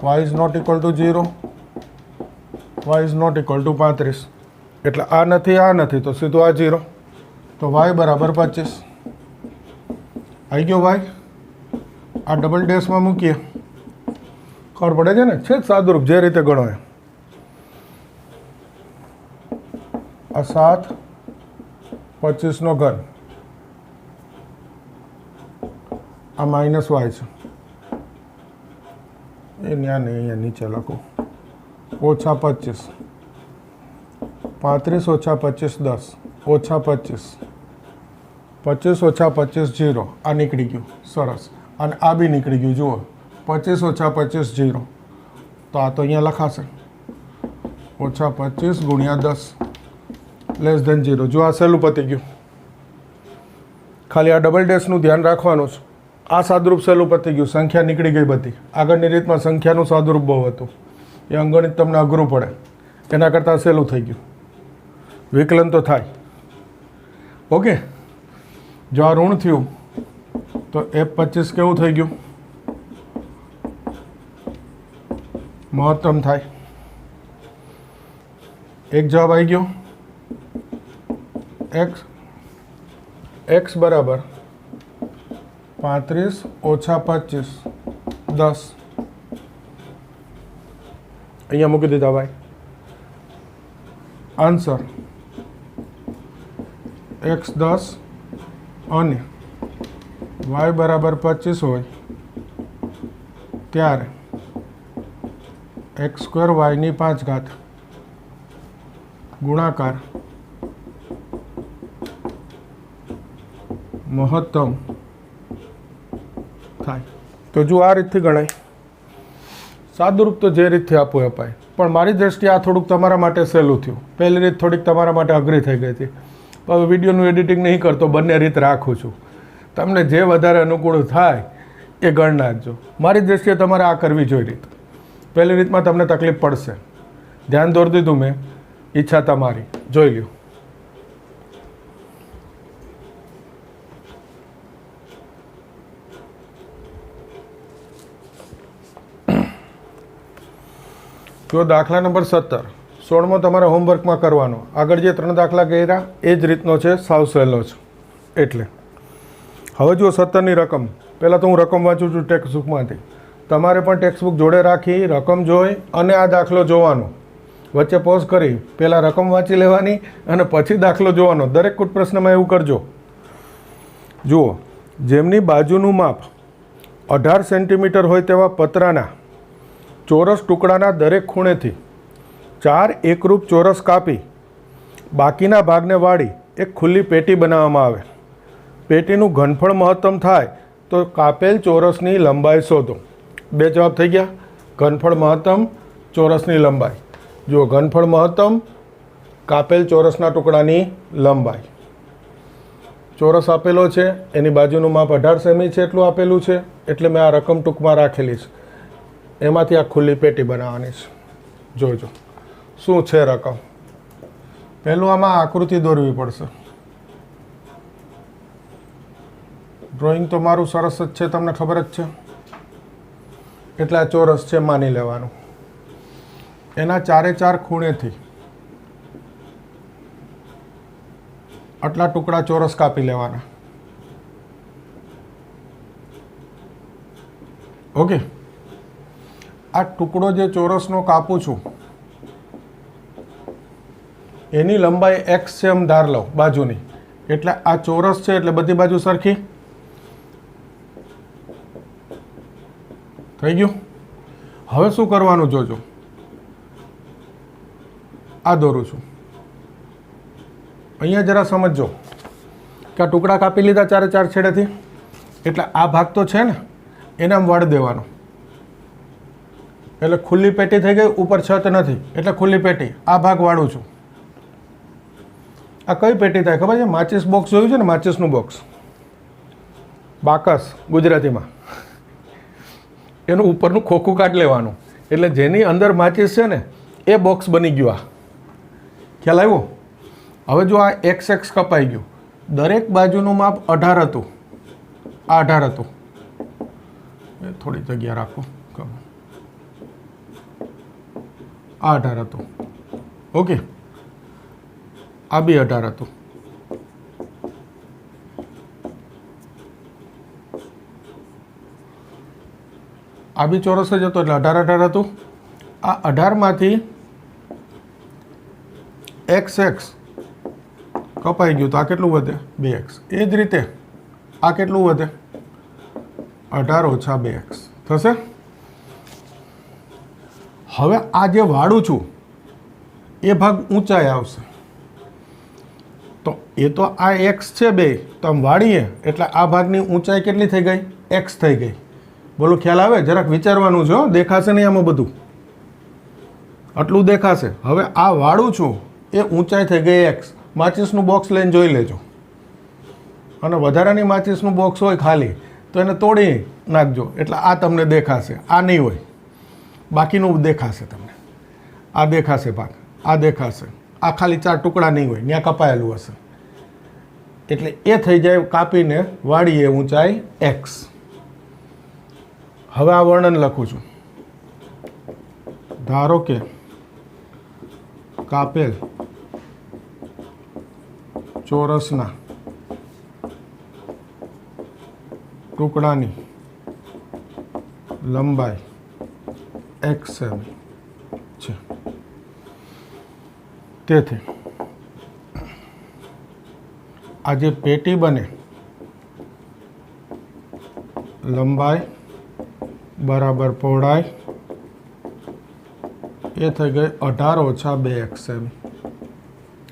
Y is not equal to 0, Y is not equal to 35. એટલે આ નથી, આ નથી, તો સીધું આ 0. તો વાય બરાબર 25 આવી ગયો. વાય આ ડબલ ડેશમાં મૂકીએ, ખબર પડે છે ને? છે જ સાદુરૂપ, જે રીતે ગણો એ. આ 7 25નો ઘન, આ માઇનસ વાય છે, એ ત્યાં નહીં, અહીંયા નીચે લખો. ઓછા 25, 35 ઓછા 25 10, ઓછા 25, 25 ઓછા 25 0. આ નીકળી ગયું, સરસ. અને આ બી નીકળી ગયું. જુઓ 25 ઓછા 25 0. તો આ તો અહીંયા લખાશે ઓછા 25 ગુણ્યા 10 લેસ ધેન 0. જો આ સહેલું પતી ગયું. ખાલી આ ડબલ ડેશનું ધ્યાન રાખવાનું છે. આ સાદુરૂપ સહેલું પતી ગયું, સંખ્યા નીકળી ગઈ બધી. આગળની રીતમાં સંખ્યાનું સાદુરૂપ બહુ હતું, એ અંગણિત તમને અઘરું પડે. એના કરતાં સહેલું થઈ ગયું. વિકલન તો થાય. ઓકે, જો આ ઋણ થયું તો F25 કેવું થઈ ગયું? મહત્તમ થાય. એક જવાબ આવી ગયો. x બરાબર 35 ઓછા 25 10. અહીંયા મૂકી દીધા ભાઈ. આન્સર x 10 અને y બરાબર 25 હોય ત્યારે x સ્ક્વેર y ની 5 ઘાત ગુણાકાર મહત્તમ થાય. તો જો આ રીતથી ગણાય. સાદુરૂપ તો જે રીતથી આપવું અપાય, પણ મારી દ્રષ્ટિએ આ થોડુંક તમારા માટે સહેલું થયું. પહેલી રીત થોડીક તમારા માટે અઘરી થઈ ગઈ હતી. હવે વિડીયોનું એડિટિંગ નહીં કરતો, બંને રીત રાખું છું. તમને જે વધારે અનુકૂળ થાય એ ગણ નાખજો. મારી દ્રષ્ટિએ તમારે આ કરવી જોઈએ રીત. પહેલી રીતમાં તમને તકલીફ પડશે. ધ્યાન દોરી દીધું મેં, ઈચ્છા તમારી. જોઈ લ્યો. જો દાખલા નંબર 17, 16મો તમારે હોમવર્કમાં કરવાનો. આગળ જે 3 દાખલા કર્યા એ જ રીતનો છે, સાવ સહેલો છે. એટલે હવે જો 17ની રકમ, પહેલાં તો હું રકમ વાંચું છું ટેક્સ્ટબુકમાંથી. તમારે પણ ટેક્સ્ટબુક જોડે રાખી રકમ જોઈ અને આ દાખલો જોવાનો. વચ્ચે પોઝ કરી પહેલાં રકમ વાંચી લેવાની અને પછી દાખલો જોવાનો. દરેક કુટ પ્રશ્નમાં એવું કરજો. જુઓ, જેમની બાજુનું માપ 18 સેન્ટીમીટર હોય તેવા પતરાના ચોરસ ટુકડાના દરેક ખૂણેથી 4 એકરૂપ ચોરસ કાપી બાકીના ભાગને વાળી એક ખુલ્લી પેટી બનાવવામાં આવે. પેટીનું ઘનફળ મહત્તમ થાય તો કાપેલ ચોરસની લંબાઈ શોધો. 2 જવાબ થઈ ગયા. ઘનફળ મહત્તમ, ચોરસની લંબાઈ. જુઓ, ઘનફળ મહત્તમ, કાપેલ ચોરસના ટુકડાની લંબાઈ. ચોરસ આપેલો છે, એની બાજુનું માપ 18 સેમી છે એટલું આપેલું છે, એટલે મેં આ રકમ ટૂંકમાં રાખેલી છે. એમાંથી આ ખુલ્લી પેટી બનાવવાની છે. જોજો શું છે રકમ. પહેલું આમાં આકૃતિ દોરવી પડશે. ડ્રોઈંગ તો મારું સરસ જ છે, તમને ખબર જ છે. એટલે આ ચોરસ છે માની લેવાનું. એના 4 ખૂણેથી આટલા ટુકડા ચોરસ કાપી લેવાના. ઓકે, આ ટુકડો જે ચોરસનો કાપું છું એની લંબાઈ x છે એમ ધાર લઉં બાજુની. એટલે આ ચોરસ છે એટલે બધી બાજુ સરખી થઈ ગયું. હવે શું કરવાનું જોજો. આ દોરું છું. અહીંયા જરા સમજજો કે આ ટુકડા કાપી લીધા 4 છેડેથી. એટલે આ ભાગ તો છે ને, એને આમ વાળી દેવાનો. એટલે ખુલ્લી પેટી થઈ ગઈ, ઉપર છત નથી એટલે ખુલ્લી પેટી. આ ભાગ વાળું છું. આ કઈ પેટી થાય ખબર છે? માચિસ બોક્સ જોયું છે ને, માચિસનું બોક્સ, બાકસ ગુજરાતીમાં. એનું ઉપરનું ખોખું કાઢી લેવાનું એટલે જેની અંદર માચિસ છે ને એ બોક્સ બની ગયું. આ ખ્યાલ આવ્યો? હવે જો આ એક્સ એક્સ કપાઈ ગયું, દરેક બાજુનું માપ 18 હતું. આ 18 હતું. થોડી જગ્યા રાખો. આ 18 હતું. ઓકે, આ બી 18 હતું. આ બી ચોરસ જ હતો એટલે 18 18 હતું. આ 18માંથી એક્સ એક્સ કપાઈ ગયું તો આ કેટલું વધે? 2x. એ જ રીતે આ કેટલું વધે? 18 ઓછા 2x થશે. હવે આ જે વાળું છું એ ભાગ ઊંચાઈ આવશે. તો એ તો આ એક્સ છે 2, તો આમ વાળીએ એટલે આ ભાગની ઊંચાઈ કેટલી થઈ ગઈ? એક્સ થઈ ગઈ. બોલો ખ્યાલ આવે? જરાક વિચારવાનું છે. દેખાશે નહીં આમાં બધું, આટલું દેખાશે. હવે આ વાળું છું એ ઊંચાઈ થઈ ગઈ એક્સ. માચિસનું બોક્સ લઈને જોઈ લેજો, અને વધારાની માચિસનું બોક્સ હોય ખાલી તો એને તોડી નાખજો એટલે આ તમને દેખાશે. આ નહીં હોય, બાકીનું દેખાશે તમને. આ દેખાશે ભાગ, આ દેખાશે. આ ખાલી 4 ટુકડા નહીં હોય, ત્યાં કપાયેલું હશે. એટલે એ થઈ જાય, કાપીને વાળીએ ઊંચાઈ એક્સ. હવે આ વર્ણન લખું છું. ધારો કે કાપેલ ચોરસના ટુકડાની લંબાઈ x સેમી છે. તેથી આ જે પેટી બને, લંબાઈ બરાબર પહોળાઈ, એ થઈ ગઈ 18 ઓછા 2x સેમી.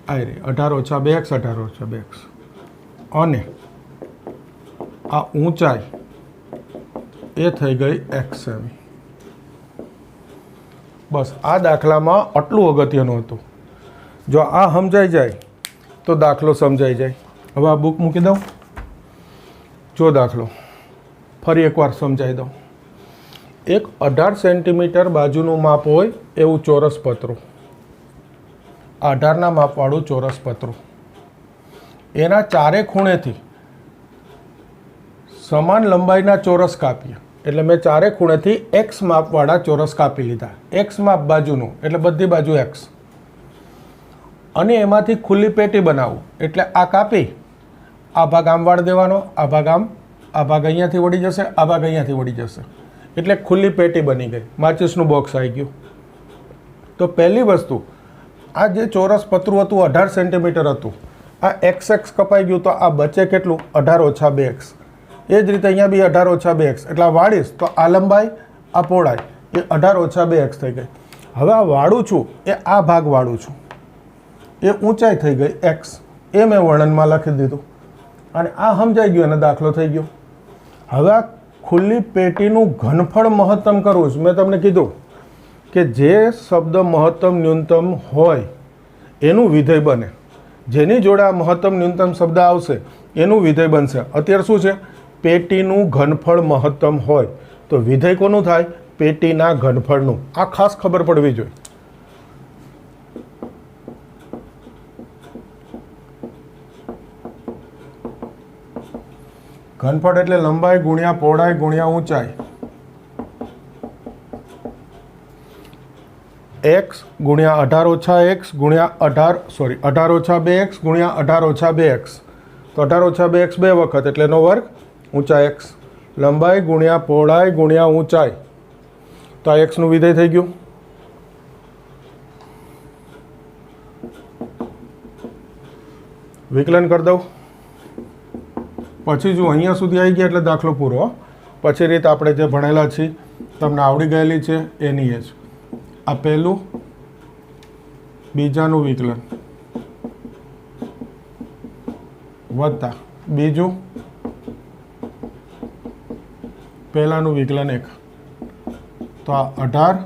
આ રે 18 ઓછા 2x, 18 ઓછા 2x. અને આ ઊંચાઈ એ થઈ ગઈ x સેમી. બસ આ દાખલામાં આટલું અગત્યનું હતું. જો આ સમજાઈ જાય તો દાખલો સમજાઈ જાય. હવે આ બુક મૂકી દઉં. જો દાખલો ફરી એકવાર સમજાવી દઉં. એક 18 સેન્ટીમીટર બાજુનું માપ હોય એવું ચોરસ પતરું, 18ના માપવાળું ચોરસ પતરું, એના ચારે ખૂણેથી સમાન લંબાઈના ચોરસ કાપીએ. એટલે મેં ચારે ખૂણેથી એક્સ માપવાળા ચોરસ કાપી લીધા. એક્સ માપ બાજુનું એટલે બધી બાજુ એક્સ. અને એમાંથી ખુલ્લી પેટી બનાવું એટલે આ કાપી આ ભાગ આમ વાળી દેવાનો, આ ભાગ આમ, આ ભાગ અહીંયાથી વળી જશે, આ ભાગ અહીંયાથી વળી જશે. એટલે ખુલ્લી પેટી બની ગઈ. માચિસનું બોક્સ આવી ગયું. તો પહેલી વસ્તુ, આ જે ચોરસ પતરું હતું 18 સેન્ટીમીટર હતું, આ એક્સ એક્સ કપાઈ ગયું તો આ બચે કેટલું? 18 ઓછા 2x. એ જ રીતે અહીંયા બી 18 ઓછા 2x. એટલે આ વાળીશ તો આ લંબાઈ, આ પહોળાઈ એ 18 ઓછા 2x થઈ ગઈ. હવે આ વાળું છું એ આ ભાગ વાળું છું, એ ઊંચાઈ થઈ ગઈ x. એ મેં વર્ણનમાં લખી દીધું અને આ સમજાઈ ગયું અને દાખલો થઈ ગયો. હવે આ ખુલ્લી પેટીનું ઘનફળ મહત્તમ કરવું છે. મેં તમને કીધું કે જે શબ્દ મહત્તમ ન્યૂનતમ હોય એનું વિધેય બને. જેની જોડે આ મહત્તમ ન્યૂનતમ શબ્દ આવશે એનું વિધેય બનશે. અત્યારે શું છે? પેટીનું ઘનફળ મહત્તમ હોય તો વિધેય કોનું થાય? પેટીના ઘનફળનું. આ ખાસ ખબર પડવી જોઈએ. ઘનફળ એટલે લંબાઈ ગુણ્યા પહોળાઈ ગુણ્યા ઊંચાઈ. x ગુણ્યા 18 ઓછા x ગુણ્યા 18 ઓછા 2x ગુણ્યા 18 ઓછા 2x. તો 18 ઓછા 2x 2 વખત એટલે એનો વર્ગ, ઊંચાઈ x. લંબાઈ ગુણ્યા પહોળાઈ ગુણ્યા ઊંચાઈ, તો આ xનું વિધેય થઈ ગયું. વિકલન કરી દઉં. પછી જો અહીંયા સુધી આવી ગયા એટલે દાખલો પૂરો. પછી રીત આપણે જે ભણેલા છીએ તમને આવડી ગયેલી છે એની એ જ. આ પહેલું, બીજાનું વિકલન વત્તા બીજું, પહેલાનું વિકલન 1. તો આ 18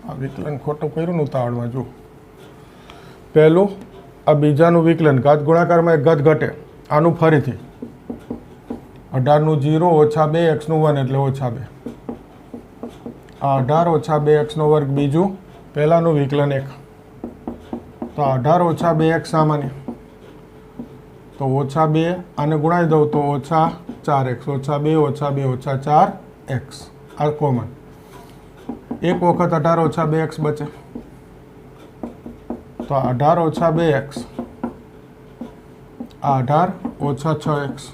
આ વિકલન ખોટું કર્યું ને ઉતાવળમાં જો પહેલું આ બીજાનું વિકલન ઘાત ગુણાકારમાં એક ઘાત ઘટે આનું ફરીથી 18નું 0 ઓછા 2x નું 1 એટલે ઓછા 2 આ 18 ઓછા 2x નો વર્ગ બીજું પહેલાનું વિકલન 1 તો 18 ઓછા 2x સામાન્ય તો ઓછા 2 આને ગુણાવી દઉં તો ઓછા 4x ઓછા 2 ઓછા 2 ઓછા 4x આ કોમન એક વખત 18 ઓછા 2x બચે તો 18 ઓછા 2x આ 18 ઓછા 6x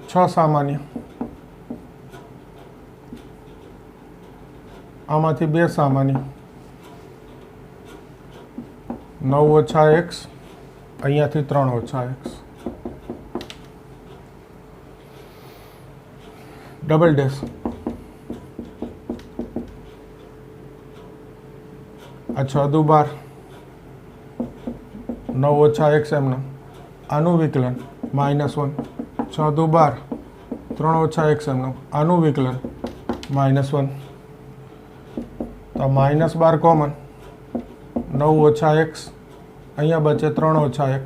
6 સામાન્ય આમાંથી 2 સામાન્ય 9 ઓછા x અહીંયાથી 3 ઓછા x ડબલ ડેશ આ 6 દુ 12 9 ઓછા x એમને આનું વિકલન -1 6 દુ 12 3 ઓછા x એમને આનું વિકલન -1 તો -12 કોમન 9 ઓછા x અહીંયા બચે 3 ઓછા x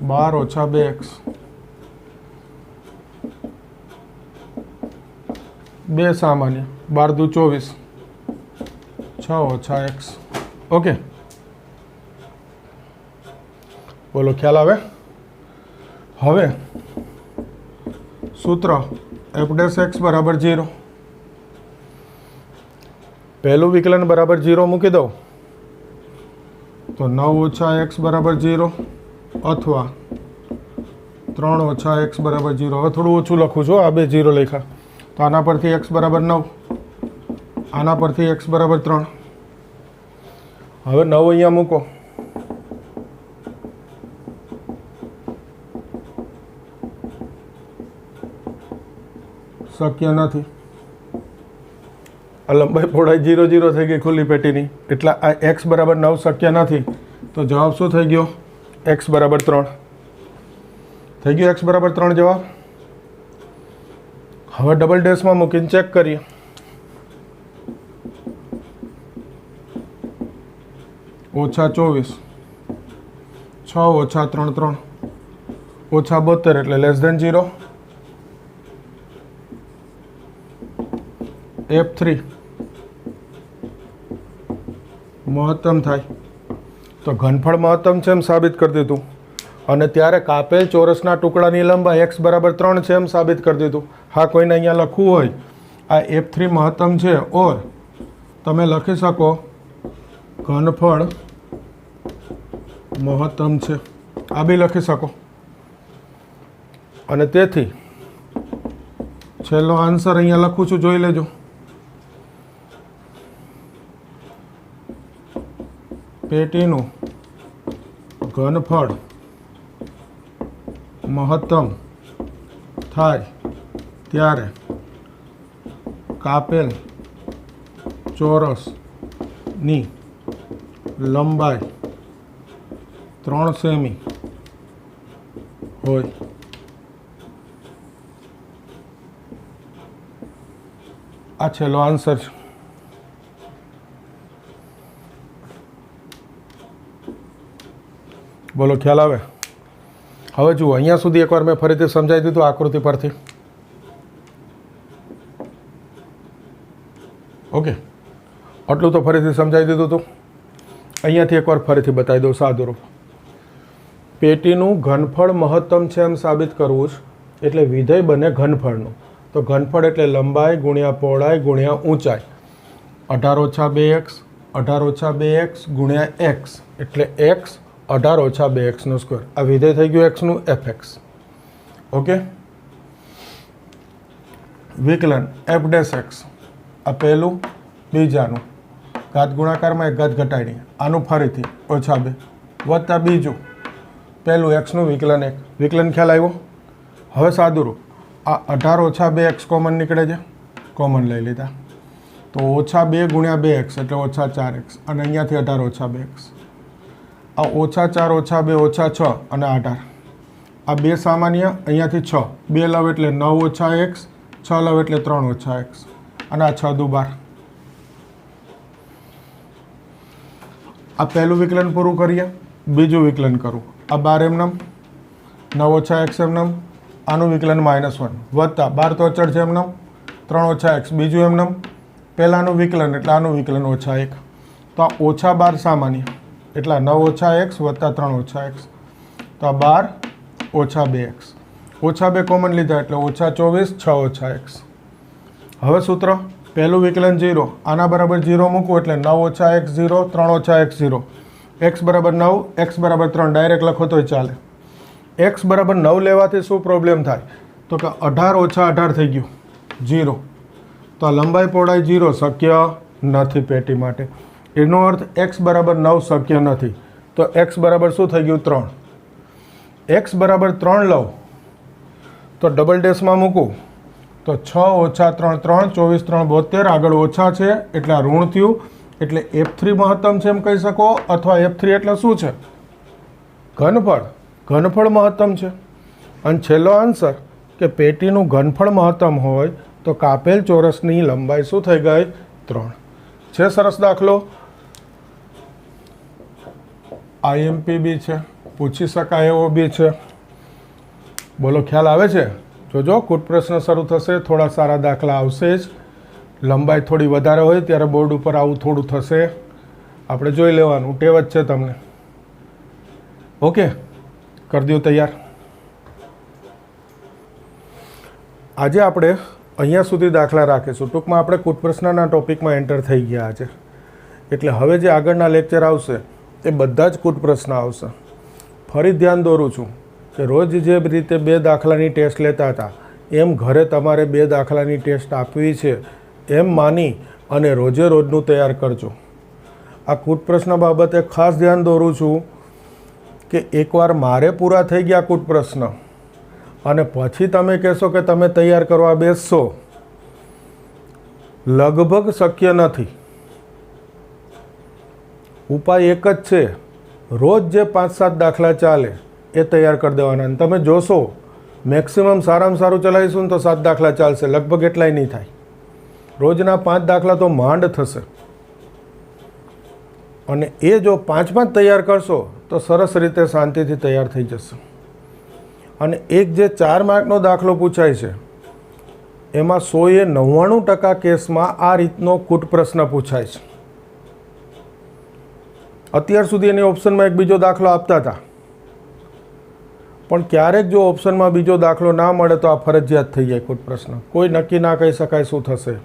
12 ઓછા 2x 2 સામાન્ય 12 દુ 24 6 ઓછા x ઓકે બોલો ખ્યાલ આવે હવે સૂત્ર f' x બરાબર 0 પહેલું વિકલન બરાબર 0 મૂકી દઉં તો 9 ઓછા x બરાબર 0 અથવા 3 ઓછા x બરાબર 0 હવે થોડું ઓછું લખું છું આ બે 0 લખ્યા તો આના પરથી x બરાબર 9 આના પરથી x બરાબર 3 હવે 9 અહીંયા મૂકો શક્ય નથી આ લંબાઈ પહોળાઈ 0 0 થઈ ગઈ ખુલ્લી પેટીની એટલે આ x બરાબર 9 શક્ય નથી તો જવાબ શું થઈ ગયો x બરાબર 3 થઈ ગયો x બરાબર 3 જવાબ હવે ડબલ ડેશમાં મૂકીને ચેક કરીએ ઓછા 24 6 ઓછા 3 3 ઓછા 72 એટલે લેસ ધેન 0 F3 મહત્તમ થાય તો ઘનફળ મહત્તમ છે એમ સાબિત કરી દીધું અને ત્યારે કાપેલ ચોરસના ટુકડાની લંબાઈ x બરાબર 3 છે એમ સાબિત કરી દીધું હા કોઈને અહીંયા લખવું હોય આ F3 મહત્તમ છે ઓર તમે લખી શકો ઘનફળ મહત્તમ છે આ બી લખી શકો અને તેથી છેલ્લો આન્સર અહીંયા લખું છું જોઈ લેજો પેટીનું ઘનફળ મહત્તમ થાય ત્યારે કાપેલ ચોરસની લંબાઈ 3 સેમી હોય આ છેલ્લો આન્સર છે બોલો ખ્યાલ આવે હવે જુઓ અહીંયા સુધી એકવાર મેં ફરીથી સમજાવી દીધું આકૃતિ પરથી ઓકે આટલું તો ફરીથી સમજાવી દીધું હતું અહીંયાથી એકવાર ફરીથી બતાવી દઉં સાદું રૂપ પેટીનું ઘનફળ મહત્તમ છે એમ સાબિત કરવું છે એટલે વિધેય બને ઘનફળનું તો ઘનફળ એટલે લંબાઈ ગુણ્યા પહોળાઈ ગુણ્યા ઊંચાઈ 18 ઓછા 2x 18 ઓછા 2x ગુણ્યા x એટલે x 18 ઓછા 2x નો સ્ક્વેર આ વિધેય થઈ ગયું x નું fx ઓકે વિકલન f'(x) આ પહેલું બીજાનું ઘાત ગુણાકારમાં એક ઘાત ઘટાડી આનું ફરીથી ઓછા 2 વત્તા બીજું પહેલું x નું વિકલન 1 વિકલન ખ્યાલ આવ્યો હવે સાદું રૂપ આ 18 ઓછા 2x કોમન નીકળે છે કોમન લઈ લીધા તો ઓછા 2 ગુણ્યા 2x એટલે ઓછા 4x અને અહીંયાથી 18 ઓછા 2x આ ઓછા 4 ઓછા 2 ઓછા 6 અને 18 આ બે સામાન્ય અહીંયાથી 6 2 લવ એટલે 9 ઓછા x 6 લવ એટલે 3 ઓછા x અને આ 6 દુ 12. આ પહેલું વિકલન પૂરું કરીએ. બીજું વિકલન કરું. આ 12 એમનેમ 9 ઓછા x એમનેમ આનું વિકલન -1 વત્તા 12 તો અચળ છે એમનેમ 3 ઓછા x બીજું એમનેમ પહેલાંનું વિકલન એટલે આનું વિકલન ઓછા 1. તો આ ઓછા 12 સામાન્ય એટલે 9 ઓછા x વત્તા 3 ઓછા x. તો આ 12 ઓછા 2x ઓછા 2 કોમન લીધા એટલે ઓછા 24 6 ઓછા x. હવે સૂત્ર પહેલું વિકલન 0 આના બરાબર 0 મૂકવું એટલે 9 ઓછા x 0 3 ઓછા x 0 x બરાબર 9 x બરાબર 3 ડાયરેક્ટ લખો તોય ચાલે. x બરાબર 9 લેવાથી શું પ્રોબ્લેમ થાય તો કે 18 ઓછા 18 થઈ ગયું 0. તો આ લંબાઈ પહોળાઈ 0 શક્ય નથી પેટી માટે. એનો અર્થ x બરાબર 9 શક્ય નથી. તો x બરાબર શું થઈ ગયું 3. x બરાબર 3 લઉં તો ડબલ ડેશમાં મૂકું તો 6 ઓછા 3 3 24 3 72 આગળ ઓછા છે એટલે આ ઋણ થયું એટલે F3 મહત્તમ છે એમ કહી શકો અથવા F3 એટલે શું છે ઘનફળ મહત્તમ છે. અને છેલ્લો આન્સર કે પેટીનું ઘનફળ મહત્તમ હોય તો કાપેલ ચોરસની લંબાઈ શું થઈ ગઈ 3 છે. સરસ દાખલો IMP બી છે પૂછી શકાય એવો બી છે. બોલો ખ્યાલ આવે છે. જોજો કૂટ પ્રશ્ન શરૂ થશે થોડા સારા દાખલા આવશે જ. લંબાઈ થોડી વધારે હોય ત્યારે બોર્ડ ઉપર આવું થોડું થશે આપણે જોઈ લેવાનું ટેવ જ છે તમને. ઓકે કરી દો તૈયાર. આજે આપણે અહીંયા સુધી દાખલા રાખીશું. ટૂંકમાં આપણે કૂટ પ્રશ્નના ટોપિકમાં એન્ટર થઈ ગયા છે એટલે હવે જે આગળના લેક્ચર આવશે એ બધા જ કૂટ પ્રશ્ન આવશે. ફરી ધ્યાન દોરું છું કે રોજ જે રીતે 2 દાખલાની ટેસ્ટ લેતા હતા એમ ઘરે તમારે 2 દાખલાની ટેસ્ટ આપવી છે એમ માની અને રોજે રોજનું તૈયાર કરજો. આ કૂટ પ્રશ્ન બાબતે ખાસ ધ્યાન દોરું છું કે એકવાર મારે પૂરા થઈ ગયા કૂટ પ્રશ્ન અને પછી તમે કહેશો કે તમે તૈયાર કરવા બેસશો લગભગ શક્ય નથી. ઉપાય એક જ છે રોજ જે 5-7 દાખલા ચાલે એ તૈયાર કરી દેવાના. અને તમે જોશો મેક્સિમમ સારામાં સારું ચલાવીશું ને તો 7 દાખલા ચાલશે લગભગ એટલાય નહીં થાય. રોજના 5 દાખલા તો માંડ થશે અને એ જો 5 તૈયાર કરશો તો સરસ રીતે શાંતિથી તૈયાર થઈ જશે. અને એક જે 4 માર્કનો દાખલો પૂછાય છે એમાં 100% કેસમાં આ રીતનો કૂટ પ્રશ્ન પૂછાય છે. અત્યાર સુધી એની ઓપ્શનમાં એક બીજો દાખલો આપતા હતા પણ ક્યારેક જો ઓપ્શનમાં બીજો દાખલો ના મળે તો આ ફરજિયાત થઈ જાય કૂટ પ્રશ્ન. કોઈ નક્કી ના કહી શકાય શું થશે.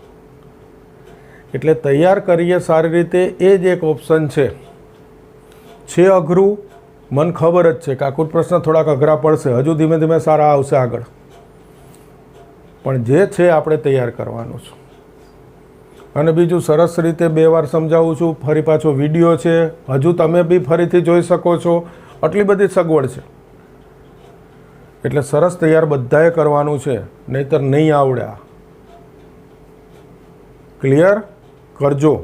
એટલે તૈયાર કરીએ સારી રીતે એ જ એક ઓપ્શન છે અઘરું મને ખબર જ છે કે આ કૂટ પ્રશ્ન થોડાક અઘરા પડશે. હજુ ધીમે ધીમે સારા આવશે આગળ પણ જે છે આપણે તૈયાર કરવાનું છે. અને બીજું સરસ રીતે 2 વાર સમજાવું છું. ફરી પાછો વિડીયો છે હજુ તમે બી ફરીથી જોઈ શકો છો. આટલી બધી સગવડ છે એટલે સરસ તૈયાર બધાએ કરવાનું છે નહીંતર નહીં આવડે. ક્લિયર કરજો.